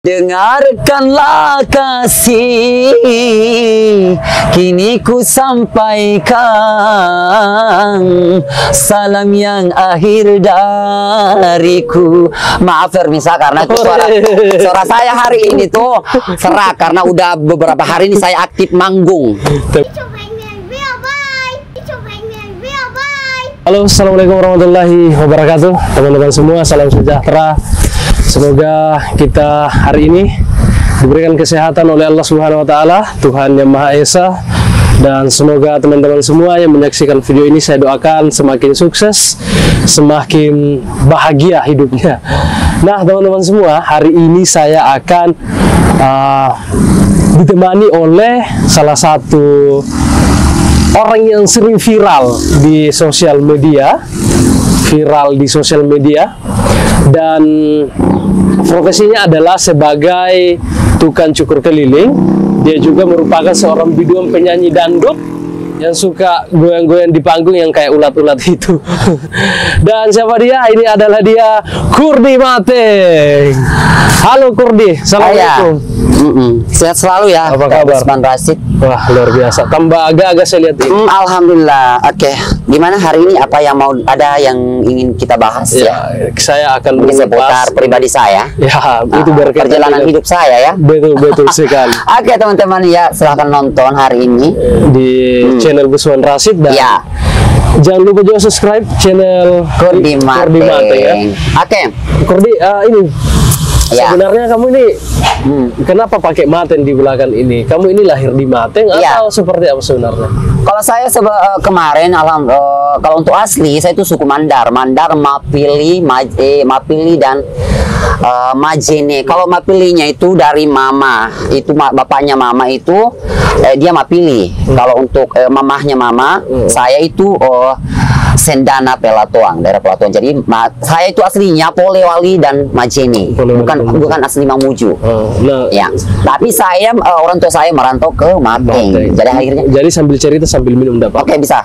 Dengarkanlah kasih, kini ku sampaikan salam yang akhir dariku. Maaf Vermisa, karena suara saya hari ini tuh serak karena udah beberapa hari ini saya aktif manggung. Halo, assalamualaikum warahmatullahi wabarakatuh, teman-teman semua, salam sejahtera. Semoga kita hari ini diberikan kesehatan oleh Allah Subhanahu wa Ta'ala, Tuhan yang Maha Esa, dan semoga teman-teman semua yang menyaksikan video ini saya doakan semakin sukses, semakin bahagia hidupnya. Nah, teman-teman semua, hari ini saya akan ditemani oleh salah satu orang yang sering viral di sosial media, dan profesinya adalah sebagai tukang cukur keliling. Dia juga merupakan seorang biduan penyanyi dangdut yang suka goyang-goyang di panggung yang kayak ulat-ulat itu. Dan siapa dia? Ini adalah dia, Kurdi Mateng. Halo Kurdi, assalamualaikum. Sehat selalu ya. Apa kabar? Usman Rashid. Wah, luar biasa. Tambah agak-agak saya lihat ini. Alhamdulillah. Oke. Gimana hari ini? Apa yang ada yang ingin kita bahas Ya, saya akan seputar pribadi saya. Ya, itu berkaitan perjalanan dengan hidup saya ya. Betul sekali. Oke teman-teman ya, silahkan nonton hari ini di channel Usman Rashid, dan ya. Jangan lupa juga subscribe channel Kurdi Mateng ya. Oke. Kurdi, ini ya. sebenarnya kamu ini kenapa pakai Mateng di belakang ini? Kamu ini lahir di Mateng atau seperti apa sebenarnya? Kalau saya kemarin kalau untuk asli saya itu suku Mandar, Mapili, Mapili dan Majene. Kalau Mapilinya itu dari mama, itu bapaknya mama itu dia Mapili. Kalau untuk mamahnya mama, saya itu Sendana Pelatuang, daerah Pelatuang. Jadi saya itu aslinya Polewali dan Majene, bukan asli Mamuju. Ya. Tapi saya orang tua saya merantau ke Mateng. Jadi akhirnya. Jadi sambil cerita sambil minum dapat. Oke, bisa.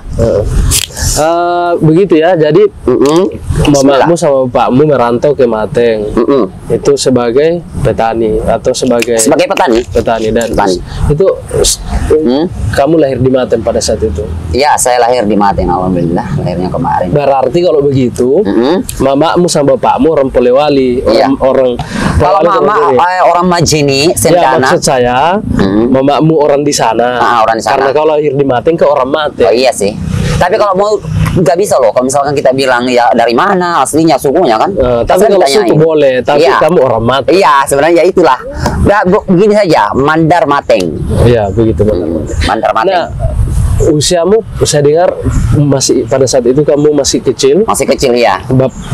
Begitu ya. Jadi mamamu sama bapakmu merantau ke Mateng. Itu sebagai petani atau sebagai petani. Dan itu kamu lahir di Mateng pada saat itu. Iya, saya lahir di Mateng, alhamdulillah. Lahirnya kemarin. Berarti kalau begitu, mamamu sama bapakmu orang Polewali, orang kalau mama orang Majene, Sendana. Ya, maksud saya, mamamu orang di sana. Orang di sana. Karena kalau lahir di Mateng ke orang Mateng. Oh iya sih. Tapi kalau mau nggak bisa loh. Kalau misalkan kita bilang ya dari mana aslinya sukunya kan. Tapi kalau suku boleh. Tapi kamu orang Mateng. Iya, sebenarnya ya itulah. Nah, begini saja, Mandar Mateng. Iya, begitu benar. Mandar Mateng. Nah, usiamu saya dengar masih pada saat itu kamu masih kecil. Masih kecil ya.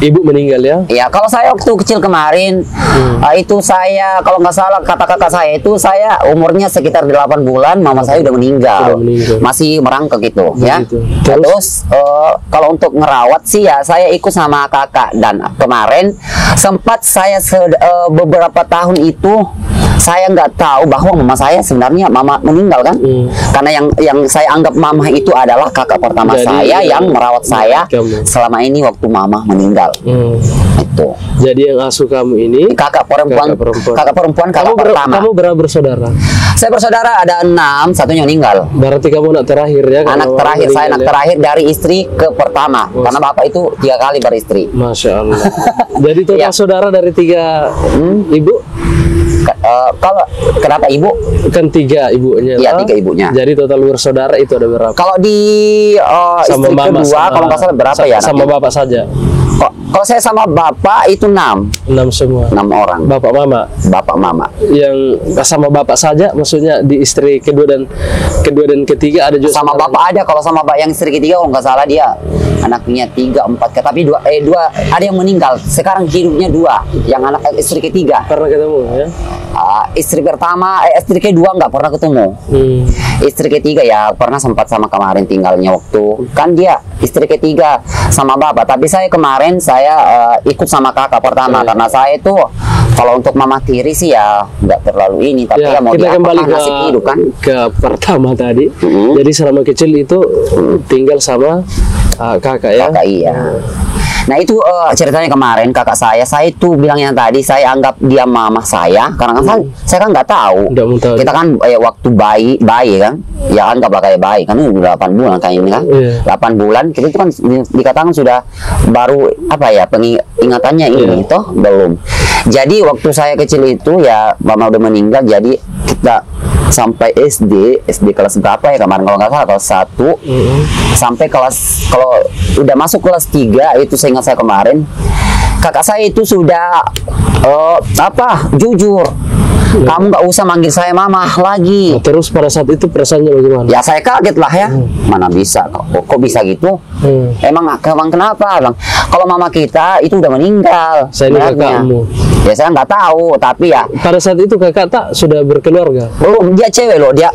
Ibu meninggal ya? Iya. Kalau saya waktu kecil kemarin itu saya kalau nggak salah kata kakak saya itu saya umurnya sekitar 8 bulan, mama saya udah meninggal. Masih merangkak gitu ya. Terus kalau untuk ngerawat sih ya saya ikut sama kakak, dan kemarin sempat saya beberapa tahun itu saya nggak tahu bahwa mama saya sebenarnya mama meninggal kan, karena yang saya anggap mama itu adalah kakak pertama saya yang merawat saya selama ini waktu mama meninggal. Itu. Jadi yang asuh kamu ini kakak perempuan pertama. Kamu berapa bersaudara? Saya bersaudara ada 6, satunya meninggal. Berarti kamu anak terakhir ya? Anak terakhir, saya anak terakhir dari istri ke pertama. Karena bapak itu 3 kali beristri. Masya Allah. Jadi total saudara dari 3 ibu? Kalau kenapa ibu? Kan 3 ibunya. Iya, 3 ibunya. Jadi total bersaudara itu ada berapa? Kalau di istri kedua, kalau nggak salah berapa ya? Sama bapak saja. Kalau saya sama bapak itu 6 semua. 6 orang. Bapak mama. Bapak mama. Yang sama bapak saja, maksudnya di istri kedua dan ketiga ada juga. Sama bapak ada. Kalau sama bapak yang istri ketiga kalau nggak salah dia anaknya 3, 4, tapi 2 ada yang meninggal. Sekarang hidupnya 2. Yang anak istri ketiga. Pernah ketemu ya? Istri pertama, istri kedua nggak pernah ketemu. Istri ketiga ya pernah sempat sama kemarin tinggalnya waktu kan dia istri ketiga sama bapak. Tapi saya kemarin ikut sama kakak pertama karena saya itu kalau untuk mama tiri sih ya nggak terlalu ini. Tapi ya mau kita kembali ke pertama tadi. Jadi selama kecil itu tinggal sama kakak ya. Kakak iya. Nah itu ceritanya kemarin kakak saya itu bilangnya tadi saya anggap dia mama saya karena kan saya kan nggak tahu. Kita kan waktu bayi kan, ya anggaplah kayak bayi kan udah 8 bulan kayak ini kan, 8 bulan kita itu kan dikatakan sudah baru apa ya ingatannya ini toh belum. Jadi waktu saya kecil itu ya mama udah meninggal, jadi kita sampai SD kelas berapa ya kemarin kalau nggak salah kelas 1 sampai kelas kalau udah masuk kelas 3 itu saya ingat saya kemarin kakak saya itu sudah jujur kamu nggak usah manggil saya mama lagi. Terus pada saat itu perasaannya bagaimana? Ya saya kaget lah ya, mana bisa kok bisa gitu? Emang kenapa? Bang, kalau mama kita itu udah meninggal. Saya ini kakakmu. Ya saya nggak tahu, tapi ya pada saat itu kakak tak sudah berkeluarga? Belum, dia cewek loh, dia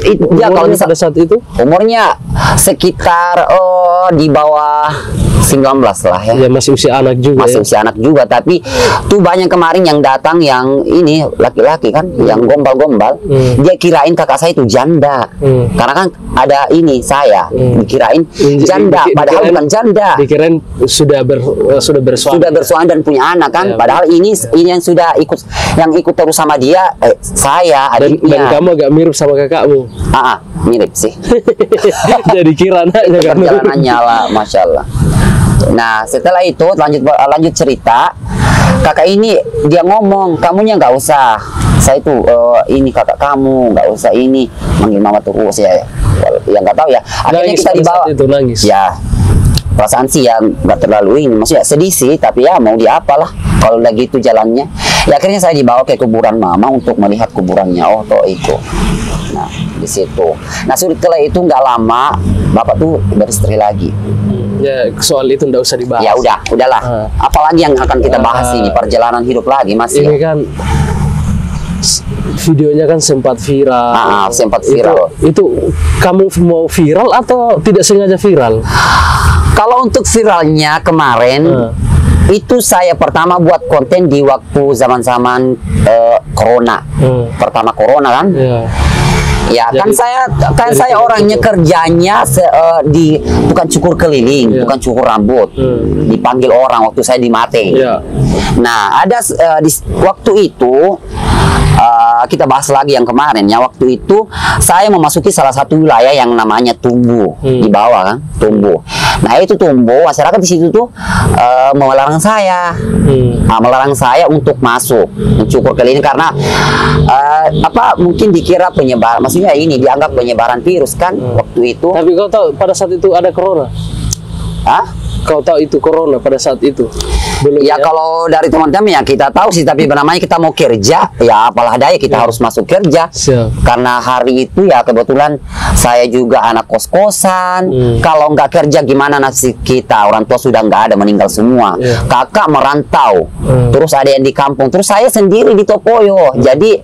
kalau pada saat itu umurnya sekitar di bawah 19 lah ya. Ya masih usia anak juga. Masih usia anak juga, tapi tuh banyak kemarin yang datang yang ini laki-laki kan, yang gombal-gombal. Dia kirain kakak saya itu janda. Karena kan ada ini saya dikirain janda, padahal bukan janda. Dikirain sudah bersuami dan punya anak kan, padahal ini yang sudah ikut terus sama dia saya adiknya. Dan kamu agak mirip sama kakakmu. Mirip sih. Jadi kira anaknya kan. Perjalanannya lah, masya Allah. Nah setelah itu lanjut cerita, kakak ini dia ngomong kamunya nggak usah saya itu ini kakak kamu nggak usah ini manggil mama terus ya nggak tahu ya akhirnya kita dibawa itu nangis. Ya perasaan sih ya nggak terlalu ini maksudnya sedih sih, tapi ya mau diapalah kalau udah gitu jalannya. Ya akhirnya saya dibawa ke kuburan mama untuk melihat kuburannya. Toh itu. Nah di situ. Nah setelah itu nggak lama bapak tuh beristri lagi. Ya soal itu nggak usah dibahas. Ya udahlah. Apalagi yang akan kita bahas ini perjalanan hidup lagi masih. Ini kan videonya kan sempat viral. Sempat viral. Itu kamu mau viral atau tidak sengaja viral? Kalau untuk viralnya kemarin itu saya pertama buat konten di waktu zaman-zaman corona. Pertama corona kan. Ya kan saya orangnya kerjanya bukan cukur keliling, bukan cukur rambut. Dipanggil orang waktu saya di Mate. Nah, ada di waktu itu kita bahas lagi yang kemarin ya, waktu itu saya memasuki salah satu wilayah yang namanya Tumbu di bawah kan, Tumbu. Nah, itu Tumbu, masyarakat di situ tuh melarang saya. Melarang saya untuk masuk mencukur keliling karena mungkin dikira penyebar, maksudnya ini dianggap penyebaran virus kan waktu itu. Tapi kau tahu pada saat itu ada corona? Kau tahu itu corona pada saat itu? Belum ya, kalau dari teman-teman ya kita tahu sih, tapi namanya kita mau kerja ya apalah daya kita harus masuk kerja. Karena hari itu ya kebetulan saya juga anak kos-kosan. Kalau nggak kerja gimana nasib kita? Orang tua sudah nggak ada, meninggal semua. Kakak merantau, terus ada yang di kampung, terus saya sendiri di Topoyo. Jadi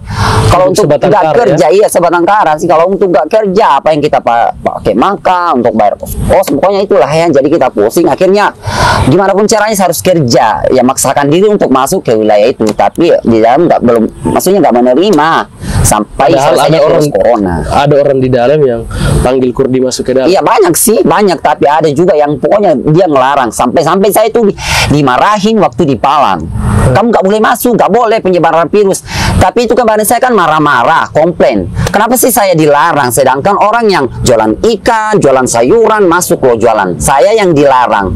kalau untuk nggak kerja sebatang kara sih. Kalau untuk nggak kerja apa yang kita pakai makan untuk bayar kos-kos, pokoknya itulah ya. Jadi kita pusing. Akhirnya gimana pun caranya saya harus kerja, ya maksakan diri untuk masuk ke wilayah itu, tapi di dalam maksudnya nggak menerima sampai selesainya virus corona. Ada orang di dalam yang panggil Kurdi masuk ke dalam. Iya banyak sih, banyak, tapi ada juga yang pokoknya dia ngelarang, sampai saya itu dimarahin waktu di Palang. Kamu nggak boleh masuk, nggak boleh penyebaran virus. Tapi itu kemarin saya kan marah-marah, komplain. Kenapa sih saya dilarang? Sedangkan orang yang jualan ikan, jualan sayuran masuk loh jualan. Saya yang dilarang.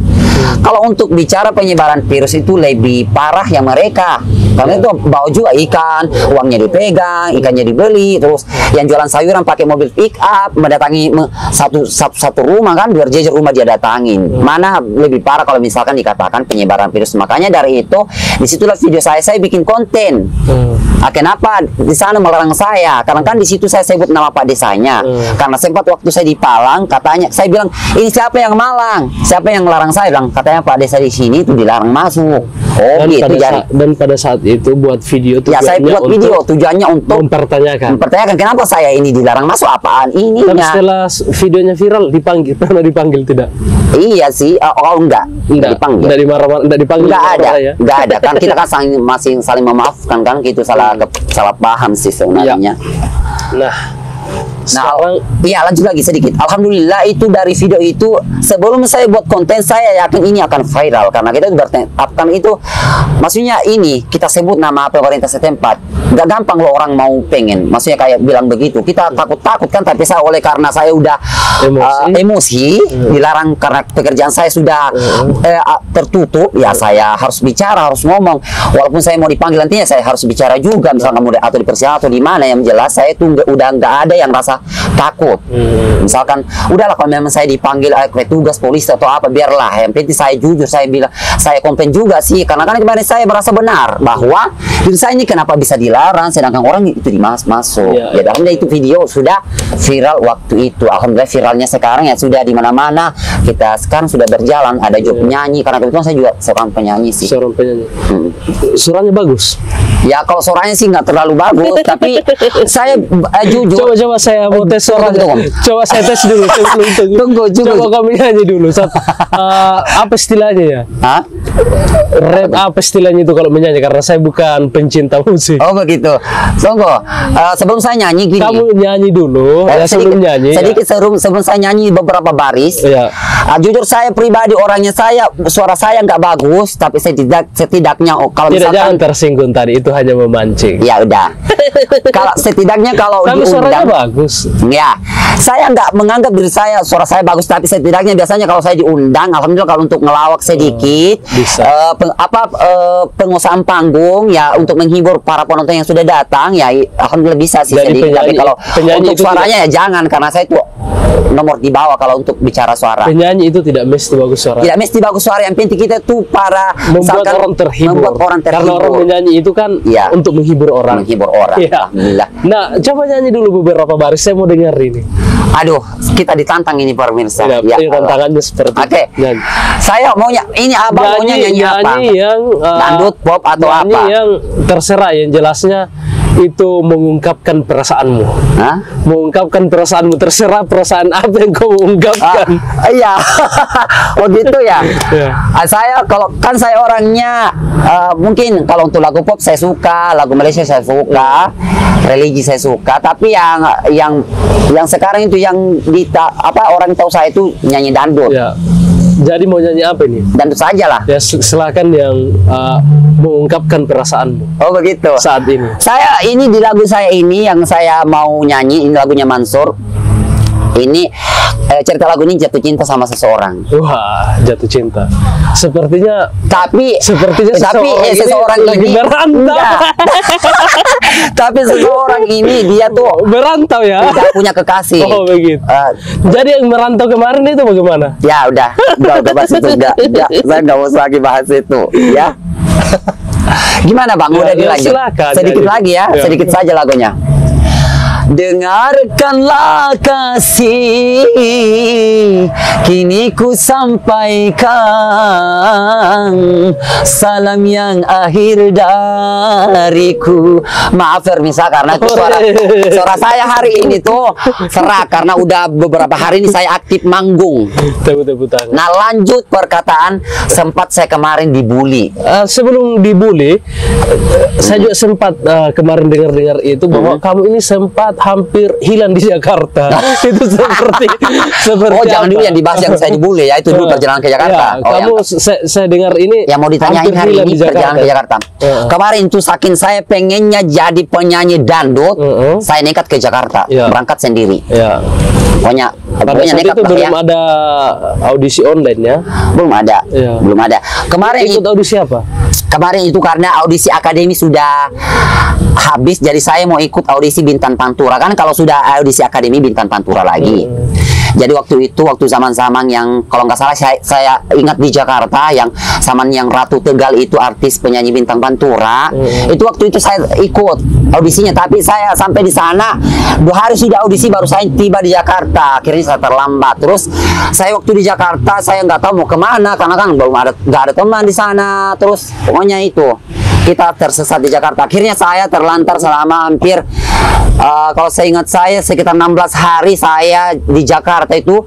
Kalau untuk bicara penyebaran virus itu lebih parah yang mereka. Karena itu bawa juga ikan, uangnya dipegang, ikannya dibeli, terus yang jualan sayuran pakai mobil pick up, mendatangi satu rumah kan, berjejer rumah dia datangin. Mana lebih parah kalau misalkan dikatakan penyebaran virus. Makanya dari itu, disitulah video saya bikin konten. Kenapa di sana melarang saya? Karena kan di situ saya sebut nama Pak Desanya. Karena sempat waktu saya di Palang, katanya saya bilang, ini siapa yang malang? Siapa yang melarang saya? Bilang, katanya Pak Desa di sini itu dilarang masuk. Dan pada saat itu buat video tujuannya, ya saya buat video tujuannya untuk mempertanyakan kenapa saya ini dilarang masuk, apaan ini. Tapi setelah videonya viral pernah dipanggil tidak? Iya sih, enggak dipanggil. Enggak dipanggil. Enggak ada. Kan kita kan masih saling memaafkan kan, gitu, salah paham sih sebenarnya. Nah, Sekarang, iya lanjut lagi sedikit. Alhamdulillah itu dari video itu sebelum saya buat konten saya yakin ini akan viral karena kita bertengkapkan itu. Maksudnya ini kita sebut nama pemerintah setempat. Gak gampang loh orang mau pengen. Maksudnya kayak bilang begitu. Kita takut-takut kan, tapi saya karena saya udah emosi dilarang karena pekerjaan saya sudah tertutup. Ya saya harus bicara, harus ngomong. Walaupun saya mau dipanggil nantinya saya harus bicara juga. Misalkan mau atau di persidangan atau di mana, yang jelas saya itu udah nggak ada yang rasa takut. Misalkan udahlah kalau memang saya dipanggil petugas polisi atau apa, biarlah, yang penting saya jujur, saya bilang saya komplain juga sih karena kan kemarin saya merasa benar bahwa diri saya ini kenapa bisa dilarang sedangkan orang itu masuk. Ya alhamdulillah itu video sudah viral waktu itu. Alhamdulillah viralnya sekarang ya sudah di mana-mana. Kita sekarang sudah berjalan, ada job penyanyi karena kebetulan saya juga seorang penyanyi sih. Seorang penyanyi. Suaranya bagus. Ya kalau suaranya sih nggak terlalu bagus, tapi saya jujur. Coba saya mau tes suara. Coba saya tes dulu. Tunggu. Coba kami nyanyi dulu. Apa istilahnya ya? Hah? Rap apa istilahnya itu kalau menyanyi? Karena saya bukan pencinta musik. Oh begitu. Tunggu. Sebelum saya nyanyi gini. Kamu nyanyi dulu. Sebelum nyanyi. Sedikit sebelum saya nyanyi beberapa baris. Ya. Jujur saya pribadi orangnya suara saya nggak bagus, tapi setidaknya kalau misalkan jangan tersinggung tadi itu hanya memancing. Ya udah. Setidaknya kalau tapi diundang, suaranya bagus. Ya, saya nggak menganggap diri suara saya bagus, tapi setidaknya biasanya kalau saya diundang, alhamdulillah kalau untuk ngelawak sedikit, pengusahaan panggung ya untuk menghibur para penonton yang sudah datang ya, alhamdulillah bisa sih sedikit. Tapi kalau untuk suaranya ya jangan, karena saya itu nomor di bawah kalau untuk bicara suara. Penyanyi itu tidak mesti bagus suara. Tidak mesti bagus suara, yang penting kita tuh membuat orang terhibur. Karena orang menyanyi itu kan untuk menghibur orang. Alhamdulillah. Nah, coba nyanyi dulu beberapa baris, saya mau dengar ini. Aduh, kita ditantang ini pemirsa. Ya, tantangannya seperti Oke. Saya maunya ini abang maunya nyanyi apa? Yang dangdut, pop atau apa? Yang terserah, yang jelasnya itu mengungkapkan perasaanmu. Hah? Mengungkapkan perasaanmu, terserah perasaan apa yang kau ungkapkan. Iya. Oh gitu ya. Saya saya orangnya mungkin kalau untuk lagu pop saya suka, lagu Malaysia saya suka, religi saya suka, tapi yang sekarang itu yang orang tahu saya itu nyanyi dangdut. Ya. Jadi mau nyanyi apa ini? Dangdut saja lah. Ya silakan yang mengungkapkan perasaanmu. Oh begitu. Saat ini. Saya ini di lagu saya ini yang saya mau nyanyi, ini lagunya Mansur. Ini cerita lagu ini jatuh cinta sama seseorang. Wah, jatuh cinta. Sepertinya seseorang ini merantau. Tapi seseorang ini dia tuh merantau ya. Tidak punya kekasih. Oh begitu. Jadi yang merantau kemarin itu bagaimana? Ya udah bahas itu saya nggak mau lagi bahas itu ya. Gimana bang? Udah dilanjut. Silakan, sedikit lagi ya, sedikit saja lagunya. Dengarkanlah kasih, kini ku sampaikan salam yang akhir dariku. Maaf Vermisa karena itu suara saya hari ini tuh serak karena udah beberapa hari ini saya aktif manggung. Nah lanjut perkataan, sempat saya kemarin dibully. Sebelum dibully, saya juga sempat kemarin dengar itu bahwa kamu ini sempat hampir hilang di Jakarta. Itu seperti oh jangan dulu yang dibahas yang saya dibully ya, itu dulu perjalanan ke Jakarta. Kamu saya dengar ini yang mau ditanyain hari ini perjalanan ke Jakarta. Kemarin tuh saking saya pengennya jadi penyanyi dangdut, saya nekat ke Jakarta, berangkat sendiri. Pokoknya nekat itu belum ada audisi online ya? Belum ada. Kemarin ikut audisi apa? Kemarin itu karena audisi akademi sudah habis, jadi saya mau ikut audisi Bintang Pantura. Kan kalau sudah audisi akademi Bintang Pantura lagi. Jadi waktu zaman-zaman yang kalau nggak salah saya ingat di Jakarta yang zaman yang Ratu Tegal itu artis penyanyi Bintang Pantura. Itu waktu itu saya ikut audisinya, tapi saya sampai di sana 2 hari sudah audisi baru saya tiba di Jakarta. Akhirnya saya terlambat. Terus saya waktu di Jakarta saya nggak tahu mau kemana karena kan nggak ada teman di sana. Terus pokoknya itu kita tersesat di Jakarta. Akhirnya saya terlantar selama hampir kalau saya ingat sekitar 16 hari saya di Jakarta itu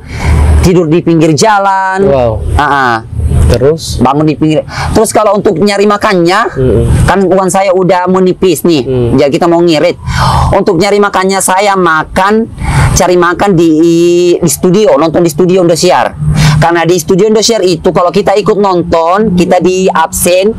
tidur di pinggir jalan. Wow. Terus bangun di pinggir. Terus kalau untuk nyari makannya, kan uang saya udah menipis nih. Jadi kita mau ngirit. Untuk nyari makannya saya makan cari makan di studio, nonton di studio Indosiar. Karena di studio Indosiar itu kalau kita ikut nonton, kita di absen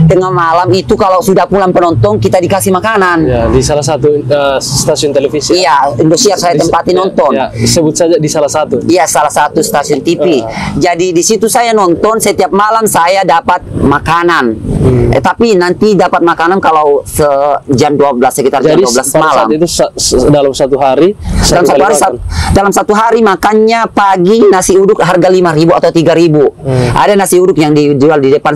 tengah malam itu, kalau sudah pulang penonton kita dikasih makanan. Ya, di salah satu stasiun televisi. Iya, Indosiar saya tempatin nonton. Ya, sebut saja di salah satu. Iya, salah satu stasiun TV. Jadi di situ saya nonton, setiap malam saya dapat makanan. Tapi nanti dapat makanan kalau jam 12, sekitar jam 12 malam. Jadi saat itu dalam satu hari, dalam satu hari makannya pagi nasi uduk harga 5.000 atau 3.000. Ada nasi uduk yang dijual di depan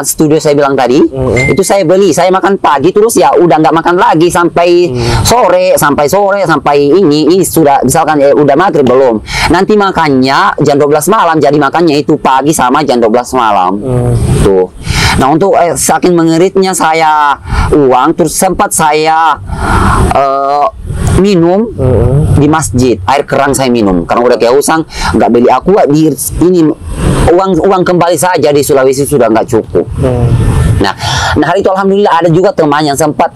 studio saya bilang tadi. Itu saya beli, saya makan pagi terus ya udah nggak makan lagi sampai sore, sampai ini sudah misalkan udah maghrib belum. Nanti makannya jam 12 malam, jadi makannya itu pagi sama jam 12 malam. Tuh. Nah, untuk saking mengeritnya saya uang, terus sempat saya minum di masjid, air kerang saya minum karena udah kehausan, nggak beli aqua di ini, uang kembali saja di Sulawesi sudah nggak cukup. Nah hari itu alhamdulillah ada juga teman yang sempat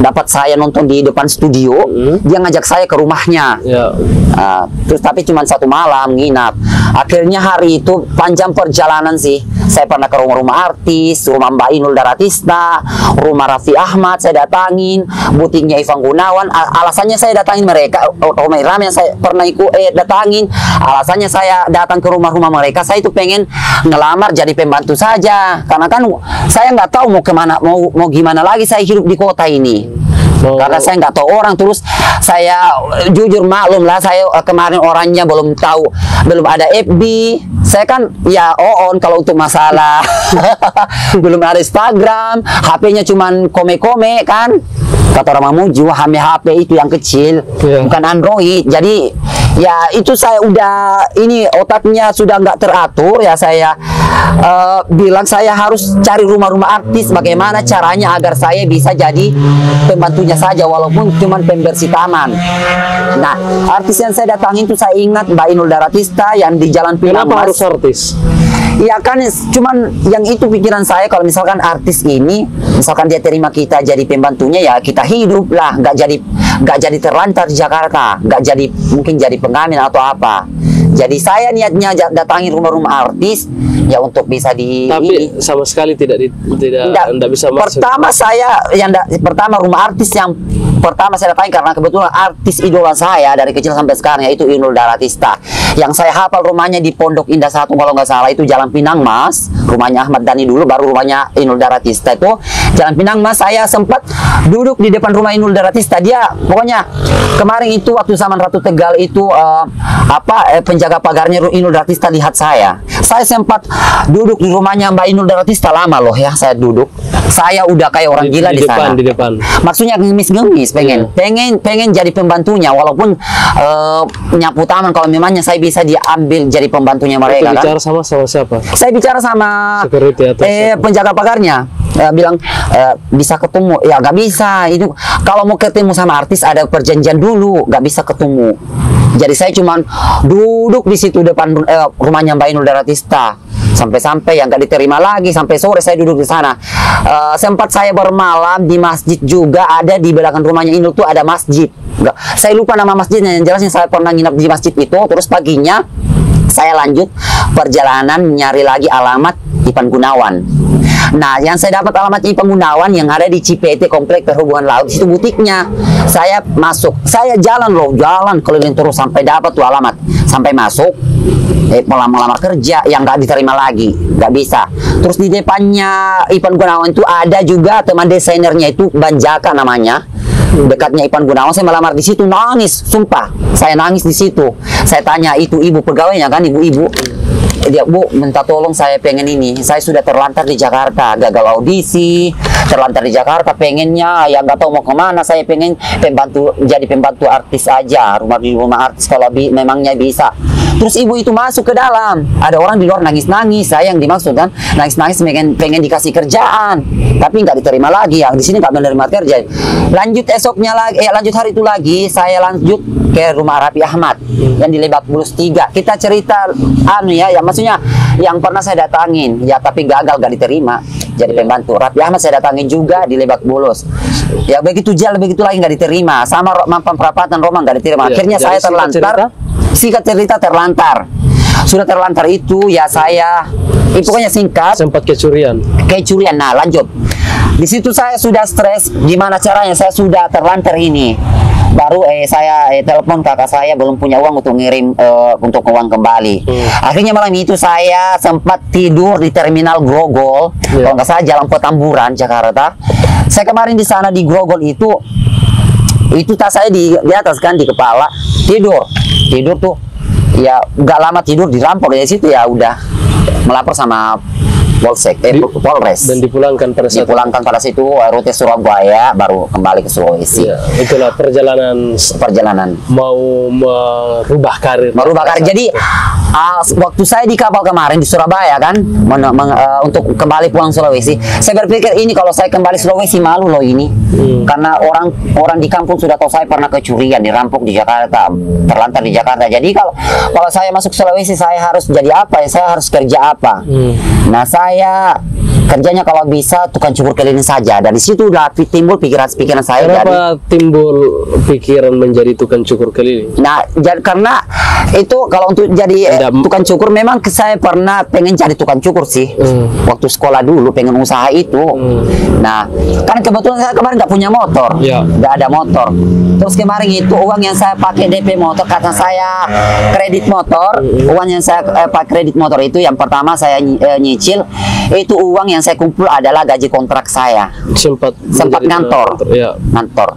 dapat saya nonton di depan studio, dia ngajak saya ke rumahnya. Terus tapi cuma 1 malam nginap. Akhirnya hari itu panjang perjalanan sih. Saya pernah ke rumah-rumah artis, rumah Mbak Inul Daratista, rumah Raffi Ahmad saya datangin, butiknya Ivan Gunawan. Alasannya saya datangin mereka, rumah yang saya pernah datangin. Alasannya saya datang ke rumah-rumah mereka, saya itu pengen ngelamar jadi pembantu saja. Karena kan saya nggak tahu mau kemana, mau gimana lagi saya hidup di kota ini. Karena saya nggak tahu orang, terus saya jujur maklum lah, saya kemarin orangnya belum tahu, belum ada FB. Saya kan ya on kalau untuk masalah belum ada Instagram, HP-nya cuman kome-kome kan. Kata orang Mamuju, HP itu yang kecil, bukan Android. Jadi ya itu saya udah ini otaknya sudah nggak teratur ya. Saya bilang saya harus cari rumah-rumah artis, bagaimana caranya agar saya bisa jadi pembantunya saja walaupun cuma pembersih taman. Nah, artis yang saya datangin itu saya ingat Mbak Inul Daratista yang di Jalan Pinang. Kenapa harus artis? Iya kan, cuman yang itu pikiran saya, kalau misalkan artis ini, misalkan dia terima kita jadi pembantunya, ya kita hidup lah, nggak jadi terlantar di Jakarta, nggak jadi mungkin jadi pengamen atau apa. Jadi saya niatnya datangi rumah-rumah artis ya untuk bisa tapi sama sekali tidak bisa masuk. Pertama rumah artis yang pertama saya datangi karena kebetulan artis idola saya dari kecil sampai sekarang yaitu Inul Daratista. Yang saya hafal rumahnya di Pondok Indah 1 kalau nggak salah, itu Jalan Pinang Mas. Rumahnya Ahmad Dhani dulu, baru rumahnya Inul Daratista itu Jalan Pinang Mas. Saya sempat duduk di depan rumah Inul Daratista. Dia pokoknya kemarin itu waktu zaman Ratu Tegal itu penjaga pagarnya Inul Daratista lihat saya. Saya sempat duduk di rumahnya Mbak Inul Daratista, lama loh ya saya duduk. Saya udah kayak orang gila di sana. Di depan. Maksudnya ngemis-ngemis, pengen jadi pembantunya walaupun nyapu taman kalau memangnya saya bisa diambil jadi pembantunya mereka. Itu bicara sama siapa? Saya bicara sama penjaga pagarnya. Bilang bisa ketemu, ya nggak bisa. Itu kalau mau ketemu sama artis ada perjanjian dulu, nggak bisa ketemu. Jadi saya cuman duduk di situ depan rumahnya Mbak Inul Daratista sampai yang nggak diterima lagi, sampai sore saya duduk di sana. Sempat saya bermalam di masjid juga, ada di belakang rumahnya Inul tuh ada masjid. Saya lupa nama masjidnya, yang jelasnya saya pernah nginap di masjid itu. Terus paginya saya lanjut perjalanan nyari lagi alamat Ipan Gunawan. Nah, yang saya dapat alamat Ipan Gunawan yang ada di Cipete, Komplek Perhubungan Laut, itu butiknya. Saya masuk, saya jalan keliling terus sampai dapat tuh alamat, sampai masuk melamar kerja yang nggak diterima lagi, nggak bisa. Terus di depannya Ipan Gunawan itu ada juga teman desainernya itu Banjaka namanya, dekatnya Ipan Gunawan. Saya melamar di situ, nangis, sumpah saya nangis di situ. Saya tanya itu ibu pegawainya kan, ibu-ibu. Dia, Bu, minta tolong saya pengen ini. Saya sudah terlantar di Jakarta, gagal audisi, terlantar di Jakarta, pengennya ya nggak tahu mau kemana. Saya pengen jadi pembantu artis aja, rumah artis kalau memangnya bisa. Terus ibu itu masuk ke dalam, ada orang di luar nangis-nangis. Saya yang dimaksud kan, nangis-nangis pengen dikasih kerjaan, tapi nggak diterima lagi. Yang di sini nggak menerima kerja. Lanjut esoknya lagi, lanjut hari itu lagi, saya lanjut ke rumah Raffi Ahmad yang di Lebak Bulus 3. Kita cerita ya maksudnya yang pernah saya datangin ya, tapi gagal gak diterima jadi pembantu. Raffi Ahmad saya datangin juga di Lebak Bulus. Ya begitu lagi gak diterima, sama Mampang Perapatan Roma gak diterima. Akhirnya saya terlantar. Singkat cerita terlantar. Sudah terlantar itu ya saya, pokoknya singkat. Sempat kecurian. Nah lanjut. Di situ saya sudah stres. Gimana caranya saya sudah terlantar ini? Baru saya telepon kakak saya, belum punya uang untuk ngirim untuk uang kembali. Akhirnya malam itu saya sempat tidur di terminal Grogol, kalau nggak salah Jalan Petamburan Jakarta. Saya kemarin di sana di Grogol itu tas saya di atas kan, di kepala, tidur tuh ya nggak lama tidur dirampok. Dari situ ya udah melapor sama Polsek, Polres, dan dipulangkan pada situ rute Surabaya, baru kembali ke Sulawesi. Ya, itulah perjalanan mau merubah karir. Jadi waktu saya di kapal kemarin di Surabaya kan, untuk kembali pulang Sulawesi, saya berpikir ini kalau saya kembali Sulawesi malu loh ini, karena orang di kampung sudah tahu saya pernah kecurian, dirampok di Jakarta, terlantar di Jakarta. Jadi kalau saya masuk Sulawesi, saya harus jadi apa ya? Saya harus kerja apa? Nah, saya kerjanya kalau bisa tukang cukur keliling saja. Dari situ udah timbul pikiran saya. Kenapa timbul pikiran menjadi tukang cukur keliling? Nah, karena itu kalau untuk jadi tukang cukur, memang saya pernah pengen jadi tukang cukur sih. Waktu sekolah dulu pengen usaha itu. Nah, kan kebetulan saya kemarin nggak punya motor, nggak ada motor. Terus kemarin itu uang yang saya pakai DP motor, kata saya kredit motor. Uang yang saya pakai kredit motor itu yang pertama saya nyicil. Itu uang yang saya kumpul adalah gaji kontrak saya. Sempat ngantor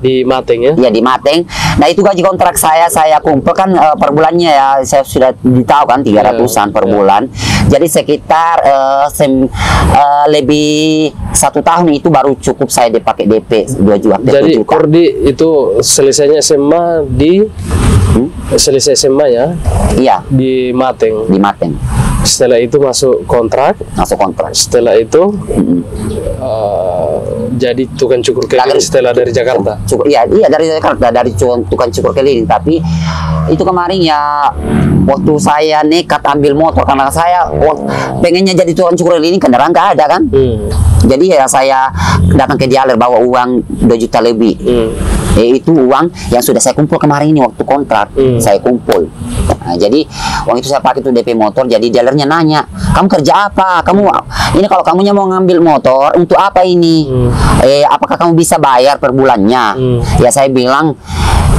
di Mateng ya? Iya, di Mateng. Nah, itu gaji kontrak saya kumpul kan per bulannya ya, saya sudah ditahu kan 300-an per bulan. Jadi sekitar lebih 1 tahun itu baru cukup saya dipakai DP 2 juta. Jadi Kordi itu selesainya SMA selesai SMA ya? Iya. Di Mateng. Setelah itu masuk kontrak. Setelah itu jadi tukang cukur keliling setelah dari Jakarta. Iya dari Jakarta, dari tukang cukur keliling. Tapi itu kemarin ya waktu saya nekat ambil motor, karena saya pengennya jadi tukang cukur keliling, kendaraan nggak ada kan. Jadi ya saya datang ke Dialer bawa uang 2 juta lebih. Itu uang yang sudah saya kumpul kemarin ini waktu kontrak. Saya kumpul. Nah, jadi uang itu saya pakai tuh DP motor. Jadi dealernya nanya, kamu kerja apa? Ini kalau kamunya mau ngambil motor untuk apa ini? Apakah kamu bisa bayar per bulannya? Ya saya bilang,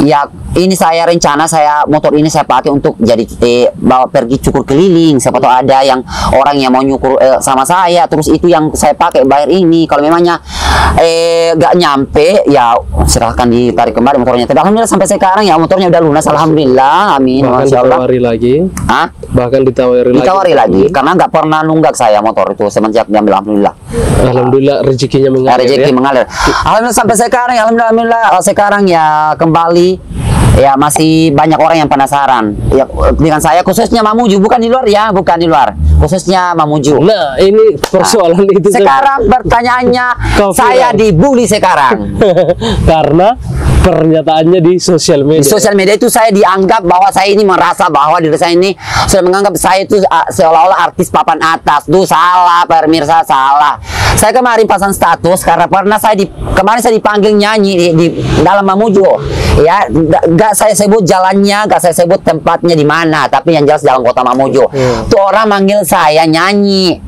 ya ini saya rencana motor ini saya pakai untuk jadi bawa pergi cukur keliling. Siapa tahu ada orang yang mau nyukur sama saya, terus itu yang saya pakai bayar ini. Kalau memangnya gak nyampe, ya silahkan ditarik kembali motornya. Tapi alhamdulillah sampai sekarang ya motornya udah lunas, alhamdulillah, amin. Bahkan ditawari lagi. Karena nggak pernah nunggak saya motor itu semenjak diambil, alhamdulillah. Alhamdulillah rezekinya mengalir. Alhamdulillah sampai sekarang ya, alhamdulillah sekarang ya kembali. Ya masih banyak orang yang penasaran ya dengan saya, khususnya Mamuju, bukan di luar, khususnya Mamuju. Nah, ini persoalan itu sekarang pertanyaannya, saya dibully sekarang karena pernyataannya di sosial media. Di sosial media itu saya dianggap bahwa saya ini merasa bahwa diri saya ini sudah menganggap saya itu seolah-olah artis papan atas. Duh, salah pemirsa, salah. Saya kemarin pasang status karena pernah kemarin saya dipanggil nyanyi di dalam Mamuju. Ya, gak saya sebut jalannya, gak saya sebut tempatnya di mana, tapi yang jelas dalam kota Mamuju. Tuh orang manggil saya nyanyi.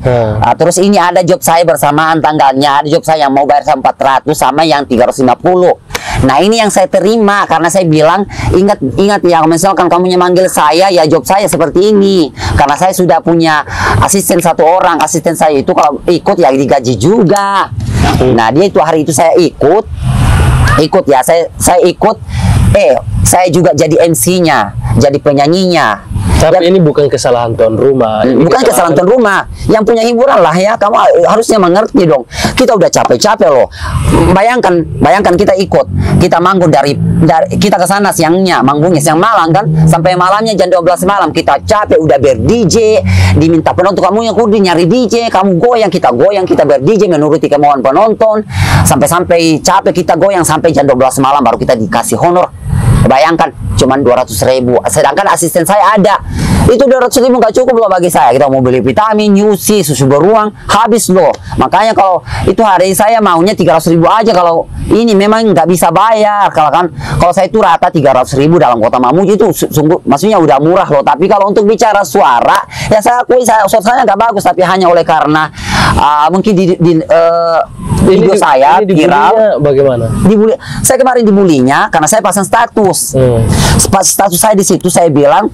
Terus ini ada job saya bersamaan tanggalnya, ada job saya yang mau bayar 400 sama yang 350. Nah, ini yang saya terima karena saya bilang, ingat ya, misalkan kamu manggil saya, ya job saya seperti ini. Karena saya sudah punya asisten 1 orang, asisten saya itu kalau ikut ya digaji juga. Nah, dia itu hari itu saya ikut ya, saya ikut. Saya juga jadi MC-nya, jadi penyanyinya. Tapi ini bukan kesalahan tuan rumah. Bukan kesalahan tuan rumah. Yang punya hiburan lah ya. Kamu harusnya mengerti dong. Kita udah capek-capek loh. Bayangkan kita ikut. Kita manggung dari kita ke sana siangnya, manggungnya siang malam kan. Sampai malamnya jam 12 malam kita capek, udah ber-DJ. Diminta penonton, kamu yang kudu nyari DJ, kamu goyang, kita ber-DJ menuruti kemauan penonton. Sampai capek kita goyang sampai jam 12 malam baru kita dikasih honor. Bayangkan cuman 200.000, sedangkan asisten saya ada. Itu 200.000 nggak cukup loh bagi saya. Kita mau beli vitamin, UC, susu beruang, habis loh. Makanya kalau itu hari saya maunya 300.000 aja. Kalau ini memang nggak bisa bayar. Kalau saya itu rata 300.000 dalam kota Mamuju itu sungguh, maksudnya udah murah loh. Tapi kalau untuk bicara suara, ya saya akui suaranya nggak bagus. Tapi hanya oleh karena mungkin video saya viral. Bagaimana? Dibully. Saya kemarin dibulinya karena saya pasang status. Status saya di situ saya bilang,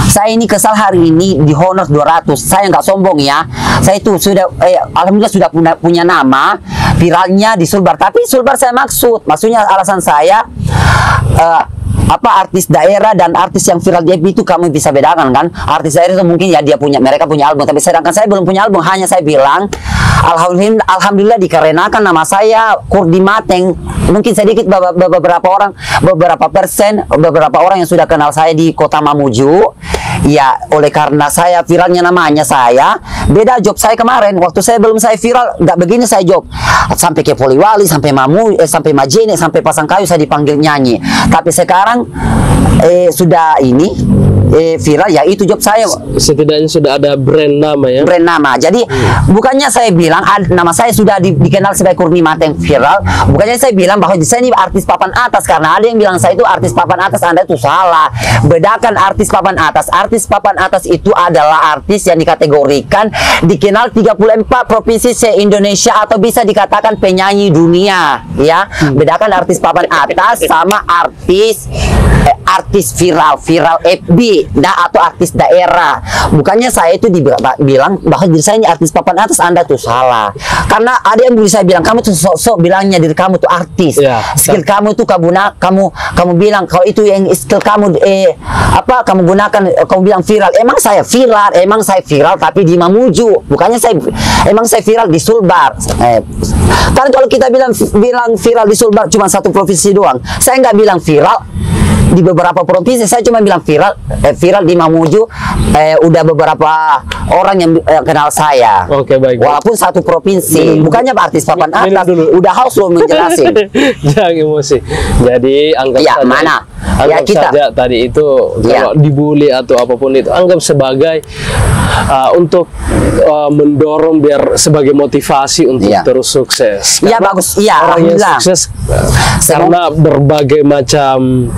saya ini kesal hari ini di honor 200. Saya nggak sombong ya. Saya itu sudah, alhamdulillah sudah punya nama viralnya di Sulbar. Tapi Sulbar saya maksudnya alasan saya artis daerah dan artis yang viral di FB itu kamu bisa bedakan kan. Artis daerah itu mungkin ya mereka punya album, tapi sedangkan saya belum punya album. Hanya saya bilang alhamdulillah dikarenakan nama saya Kurdi Mateng, mungkin sedikit beberapa persen orang yang sudah kenal saya di kota Mamuju. Ya oleh karena saya viralnya namanya saya, beda job saya kemarin. Waktu saya belum saya viral nggak begini saya job, sampai ke Poliwali, sampai sampai Majene, sampai Pasangkayu saya dipanggil nyanyi. Tapi sekarang sudah ini viral, ya itu job saya. Setidaknya sudah ada brand nama ya. Brand nama. Jadi bukannya saya bilang nama saya sudah dikenal sebagai Kurdi Mateng viral. Bukannya saya bilang bahwa saya ini artis papan atas, karena ada yang bilang saya itu artis papan atas. Anda itu salah. Bedakan artis papan atas. Artis papan atas itu adalah artis yang dikategorikan dikenal 34 provinsi se-Indonesia atau bisa dikatakan penyanyi dunia, ya. Bedakan artis papan atas sama artis viral FB atau artis daerah. Bukannya saya itu bilang bahwa diri saya ini artis papan atas. Anda tuh salah. Karena ada yang bisa bilang kamu tuh sok-sok bilangnya diri kamu tuh artis. Skill kamu tuh kamu bilang kalau itu yang skill kamu kamu gunakan, kamu bilang viral. Emang saya viral tapi di Mamuju. Bukannya saya viral di Sulbar. Kan kalau kita bilang viral di Sulbar cuma satu provinsi doang. Saya nggak bilang viral di beberapa provinsi, saya cuma bilang viral di Mamuju. Udah beberapa orang yang kenal saya. Oke, baik. Walaupun satu provinsi. Bukannya artis papan atas. Udah haus lo menjelasin. Jangan emosi. Jadi anggap saja. Anggap saja tadi itu kalau dibully atau apapun itu, anggap sebagai untuk mendorong biar sebagai motivasi untuk terus sukses. Iya bagus. Iya, orang yang sukses karena berbagai macam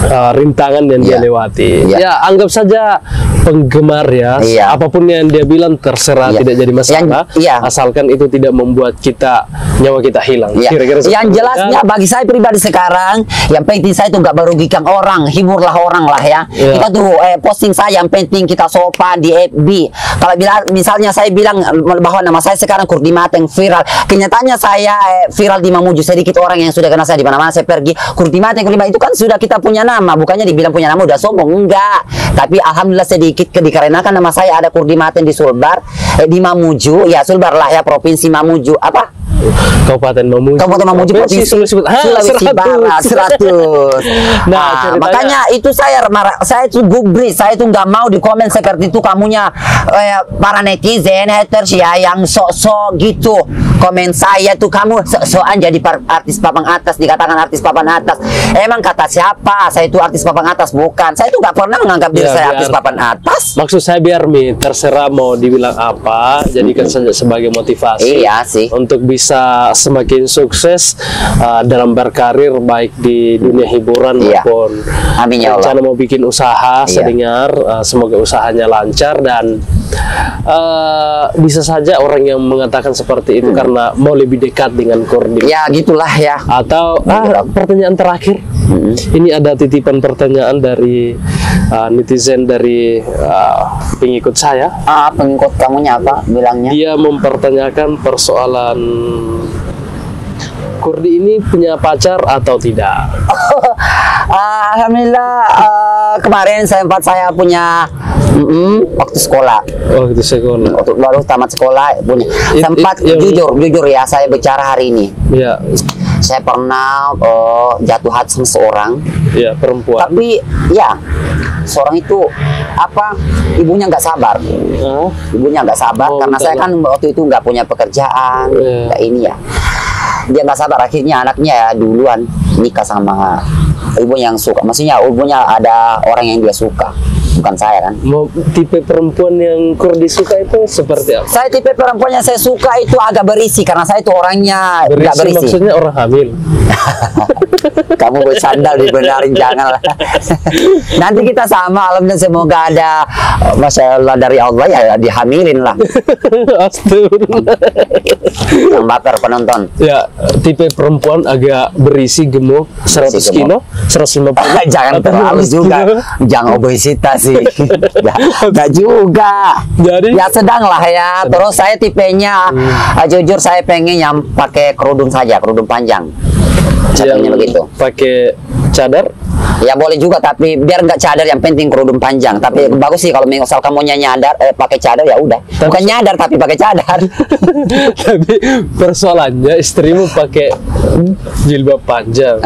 rintangan yang dia lewati. Ya anggap saja penggemar ya. Apapun yang dia bilang terserah, tidak jadi masalah. Asalkan itu tidak membuat nyawa kita hilang. Kira-kira yang jelasnya bagi saya pribadi sekarang, yang penting saya itu nggak merugikan orang, hiburlah orang lah ya. Kita tuh posting saya, yang penting kita sopan di FB. Kalau misalnya saya bilang bahwa nama saya sekarang Kurdi Mateng viral, kenyataannya saya viral di Mamuju. Sedikit orang yang sudah kenal saya di mana-mana saya pergi. Kurdi Mateng itu kan sudah kita punya nama. Bukannya dibilang punya nama udah sombong, enggak. Tapi alhamdulillah sedikit dikarenakan nama saya ada Kurdi Mateng di Sulbar, di Mamuju. Ya Sulbar lah ya, provinsi Mamuju. Apa? Kabupaten Mamuju. Provinsi Sulawesi Barat 100. Nah, makanya itu saya itu gubris, saya itu nggak mau di komen seperti itu kamunya para netizen haters ya yang sok-sok gitu. Komen saya tuh kamu sok-sokan jadi artis papan atas, dikatakan artis papan atas. Emang kata siapa? Saya itu artis papan atas, bukan. Saya itu nggak pernah menganggap diri saya artis papan atas. Maksud saya biar terserah mau dibilang apa, jadikan saja sebagai motivasi. Iya sih. Untuk bisa semakin sukses dalam berkarir baik di dunia hiburan maupun rencana mau bikin usaha. Saya dengar semoga usahanya lancar dan bisa saja orang yang mengatakan seperti itu karena mau lebih dekat dengan Kurdi. Ya gitulah ya. Atau pertanyaan terakhir. Ini ada titipan pertanyaan dari netizen dari pengikut saya. Pengikut kamunya apa bilangnya? Dia mempertanyakan persoalan Kurdi ini punya pacar atau tidak? Alhamdulillah kemarin sempat saya punya waktu sekolah. Waktu sekolah. Baru tamat sekolah punya. Sempat jujur ya saya bicara hari ini. Ya. Saya pernah jatuh hati sama seorang. Ya, perempuan. Tapi ya seorang itu ibunya nggak sabar. Ibunya nggak sabar karena saya kan waktu itu nggak punya pekerjaan, nggak ini ya. dia nggak sabar, akhirnya anaknya ya duluan nikah sama ibu yang suka. Maksudnya ibunya ada orang yang dia suka, bukan saya kan. Mau tipe perempuan yang Kurdi suka itu seperti apa? Saya tipe perempuan yang saya suka itu agak berisi, karena saya itu orangnya nggak berisi. Maksudnya orang hamil. Kamu bersandal dibenarin, janganlah. Nanti kita sama, alhamdulillah, semoga ada Masya Allah dari Allah ya dihamilin lah. Astagfirullah. Yang baper penonton. Ya, tipe perempuan agak berisi, gemuk, 100 kilo, 150. Jangan terlalu juga, jangan obesitas sih. Nggak juga. Jadi Ya sedang lah ya. Terus saya tipenya jujur saya pengen yang pakai kerudung saja, kerudung panjang. Cadangnya begitu. Pakai cadar. Ya boleh juga, tapi biar nggak cadar, yang penting kerudung panjang. Tapi bagus sih kalau misal kamu nyadar pakai cadar ya udah. Bukan nyadar tapi pakai cadar. Tapi persoalannya istrimu pakai jilbab panjang,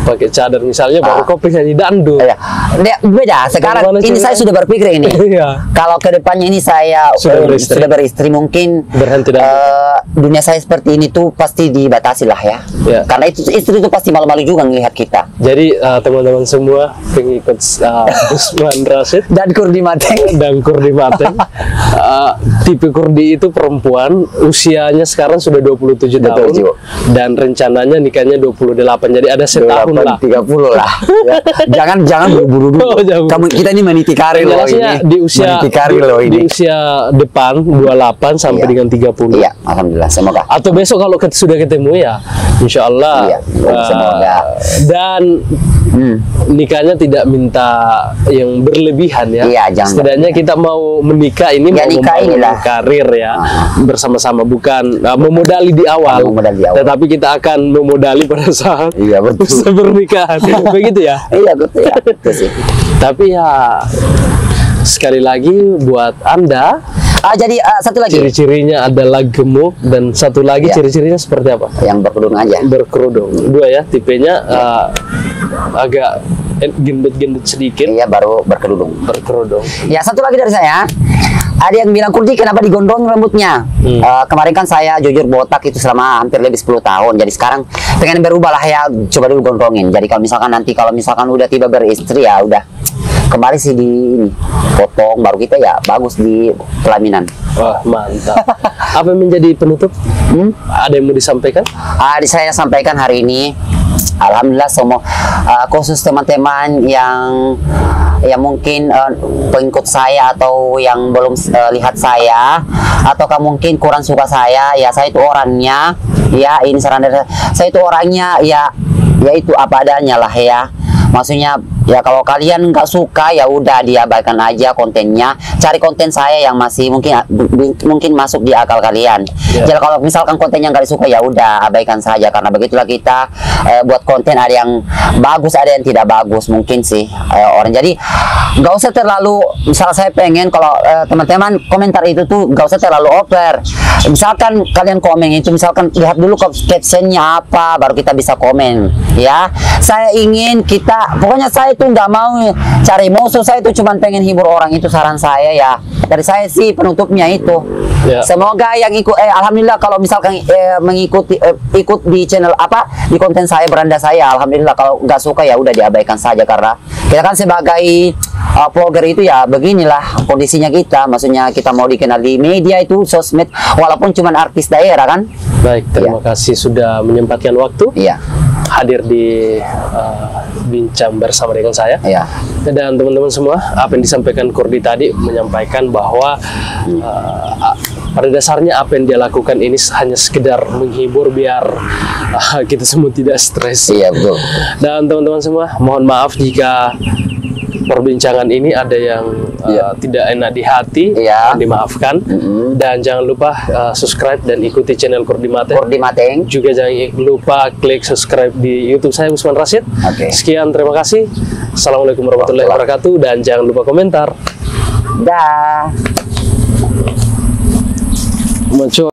pakai cadar misalnya, baru kau penyanyi dangdut. Ya. Beda. Sekarang ini saya sudah berpikir ini. Kalau kedepannya ini saya sudah beristri, mungkin berhenti dunia saya seperti ini tuh pasti dibatasi lah ya. Karena itu istri itu pasti malu-malu juga ngelihat kita. Jadi teman-teman semua pengikut Usman Rashid dan Kurdi Mateng tipe Kurdi itu perempuan usianya sekarang sudah 27 tahun dan rencananya nikahnya 28, jadi ada setahun 28, lah, 30 lah ya. jangan buru-buru dulu. Kita ini meniti karir loh ini. Di usia depan 28 sampai dengan 30. Iya, alhamdulillah, semoga. Atau besok kalau sudah ketemu ya insya Allah. Semoga. Dan nikahnya tidak minta yang berlebihan ya. Iya, jangan. Setidaknya kita mau menikah ini ya, mau membangun karir ya, bersama-sama, bukan memodali di awal. Tetapi kita akan memodali pada saat pernikahan. Begitu ya? Iya, betul ya. Betul sih. Tapi ya sekali lagi buat Anda, jadi satu lagi ciri-cirinya adalah gemuk, dan satu lagi ciri-cirinya seperti apa? Yang berkerudung aja. Berkerudung. Dua ya, tipenya agak gendut-gendut sedikit. Iya, baru berkerudung. Ya, satu lagi dari saya. Ada yang bilang, Kurdi kenapa digondong rambutnya? Kemarin kan saya jujur botak itu selama hampir lebih 10 tahun. Jadi sekarang pengen berubah lah ya, coba dulu gondrongin. Jadi kalau misalkan udah tiba beristri ya udah. Kemarin sih potong, baru kita ya bagus di pelaminan. Wah, mantap. Apa yang menjadi penutup? Ada yang mau disampaikan? Saya sampaikan hari ini, alhamdulillah semua khusus teman-teman yang mungkin pengikut saya atau yang belum lihat saya, ataukah mungkin kurang suka saya, ya saya itu orangnya ya, ini saran dari saya itu orangnya ya itu apa adanya lah ya. Maksudnya ya kalau kalian nggak suka ya udah diabaikan aja kontennya, cari konten saya yang masih mungkin masuk di akal kalian. Jadi kalau misalkan kontennya nggak disuka ya udah abaikan saja, karena begitulah kita buat konten, ada yang bagus ada yang tidak bagus mungkin sih orang. Jadi nggak usah terlalu, misal saya pengen kalau teman-teman komentar itu tuh nggak usah terlalu over. Misalkan kalian komen itu, misalkan lihat dulu captionnya apa, baru kita bisa komen ya. Saya ingin pokoknya saya itu nggak mau cari musuh, saya itu cuma pengen hibur orang, itu saran saya ya. Dari saya sih penutupnya itu. Semoga yang ikut, alhamdulillah kalau misalkan ikut di channel di konten saya, beranda saya, alhamdulillah. Kalau nggak suka ya udah diabaikan saja, karena kita kan sebagai vlogger itu ya beginilah kondisinya kita. Maksudnya kita mau dikenal di media itu, sosmed, walaupun cuma artis daerah kan. Baik, terima kasih sudah menyempatkan waktu. Hadir di bincang bersama dengan saya. Dan teman-teman semua, apa yang disampaikan Kurdi tadi menyampaikan bahwa pada dasarnya apa yang dia lakukan ini hanya sekedar menghibur biar kita semua tidak stres. Iya, betul. Dan teman-teman semua, mohon maaf jika perbincangan ini ada yang tidak enak di hati, dimaafkan. Dan jangan lupa subscribe dan ikuti channel Kurdi Mateng. Juga jangan lupa klik subscribe di YouTube saya, Usman Rashid. Sekian, terima kasih. Assalamualaikum warahmatullahi wabarakatuh, dan jangan lupa komentar. Dah.